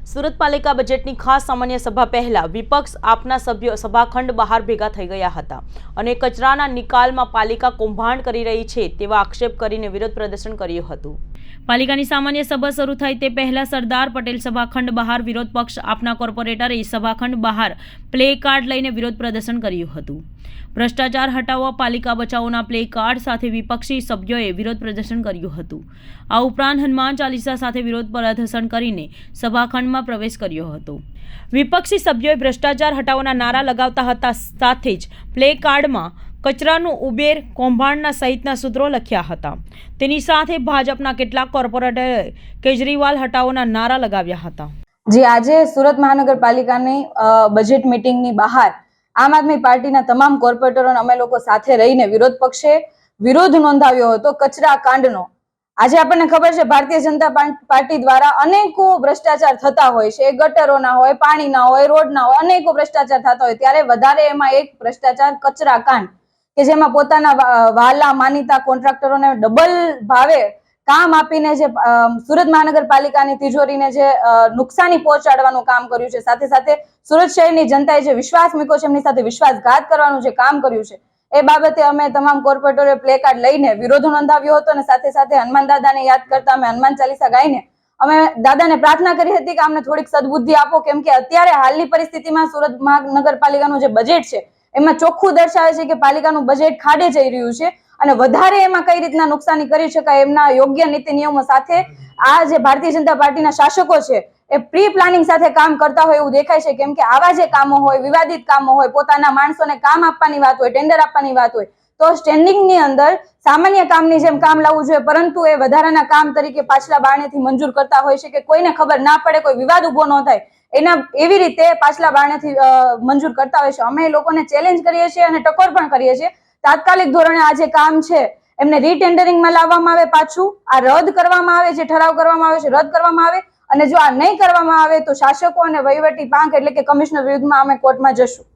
સુરત પાલિકા બજેટની ખાસ સામાન્ય સભા પહેલા વિપક્ષ આપના સભ્યો સભાખંડ બહાર ભેગા થઈ ગયા હતા અને કચરાના નિકાલમાં પાલિકા કૌભાંડ કરી રહી છે તેવા આક્ષેપ કરીને વિરોધ પ્રદર્શન કર્યું હતું। પાલિકાની સામાન્ય સભા શરૂ થાય તે પહેલા સરદાર પટેલ સભાખંડ બહાર વિરોધ પક્ષ આપના કોર્પોરેટરે સભાખંડ બહાર પ્લે કાર્ડ લઈને વિરોધ પ્રદર્શન કર્યું હતું। ભ્રષ્ટાચાર હટાવવા પાલિકા બચાવોના પ્લે કાર્ડ સાથે વિપક્ષી સભ્યોએ વિરોધ પ્રદર્શન કર્યું હતું। આ ઉપરાંત હનુમાન ચાલીસા સાથે વિરોધ પ્રદર્શન કરીને સભાખંડમાં પ્રવેશ કર્યો હતો। વિપક્ષી સભ્યોએ ભ્રષ્ટાચાર હટાવવાના નારા લગાવતા હતા, સાથે જ પ્લે કાર્ડમાં કચરાનું ઉબેર કૌભાંડના સહિતના સૂત્રો લખ્યા હતા। તેની સાથે ભાજપના કેટલાક કોર્પોરેટરે કેજરીવાલ હટાવોના નારા લગાવ્યા હતા। જે આજે સુરત મહાનગરપાલિકાની બજેટ મીટિંગની બહાર આમ આદમી પાર્ટીના તમામ કોર્પોરેટરો અમે લોકો સાથે રહીને વિરોધ પક્ષે વિરોધ નોંધાવ્યો હતો કચરા કાંડનો। આજે આપણને ખબર છે ભારતીય જનતા પાર્ટી દ્વારા અનેકો ભ્રષ્ટાચાર થતા હોય છે, ગટરોના હોય, પાણીના હોય, રોડના હોય, અનેકો ભ્રષ્ટાચાર થતા હોય, ત્યારે વધારે એમાં એક ભ્રષ્ટાચાર કચરા કાંડ કે જેમાં પોતાના વાલા માનીતા કોન્ટ્રાક્ટરોને ડબલ ભાવે કામ આપીને જે સુરત મહાનગરપાલિકાની તિજોરીને જે નુકસાની પહોંચાડવાનું કામ કર્યું છે, સાથે સાથે સુરત શહેરની જનતાએ જે વિશ્વાસ મૂક્યો છે એમની સાથે વિશ્વાસઘાત કરવાનું જે કામ કર્યું છે, એ બાબતે અમે તમામ કોર્પોરેટરોએ પ્લે કાર્ડ લઈને વિરોધ નોંધાવ્યો હતો અને સાથે સાથે હનુમાન દાદાને યાદ કરતા અમે હનુમાન ચાલીસા ગાઈને અમે દાદાને પ્રાર્થના કરી હતી કે અમને થોડીક સદબુદ્ધિ આપો, કેમ કે અત્યારે હાલની પરિસ્થિતિમાં સુરત મહાનગરપાલિકાનું જે બજેટ છે એમાં ચોખ્ખું દર્શાવે છે કે પાલિકાનું બજેટ ખાડે જઈ રહ્યું છે અને વધારે એમાં કઈ રીતના નુકસાની કરી શકાય એમના યોગ્ય નીતિ નિયમો સાથે આ જે ભારતીય જનતા પાર્ટીના શાસકો છે એ પ્રી પ્લાનિંગ સાથે કામ કરતા હોય એવું દેખાય છે, કેમ કે આવા જે કામો હોય, વિવાદિત કામો હોય, પોતાના માણસોને કામ આપવાની વાત હોય, ટેન્ડર આપવાની વાત હોય, તો સ્ટેન્ડિંગની અંદર સામાન્ય કામની જેમ કામ લાવવું જોઈએ, પરંતુ એ વધારાના કામ તરીકે પાછલા બારણેથી મંજૂર કરતા હોય છે કે કોઈને ખબર ના પડે, કોઈ વિવાદ ઉભો ન થાય એના એવી રીતે પાછલા બારણેથી મંજૂર કરતા હોય છે। અમે લોકોને ચેલેન્જ કરીએ છીએ અને ટકોર પણ કરીએ છીએ, તાત્કાલિક ધોરણે આ જે કામ છે એમને રીટેન્ડરિંગમાં લાવવામાં આવે, પાછું આ રદ કરવામાં આવે, જે ઠરાવ કરવામાં આવે છે રદ કરવામાં આવે, અને જો આ નહીં કરવામાં આવે તો શાસકો અને વહીવટી પાંખ એટલે કે કમિશનર વિરુદ્ધમાં અમે કોર્ટમાં જશું।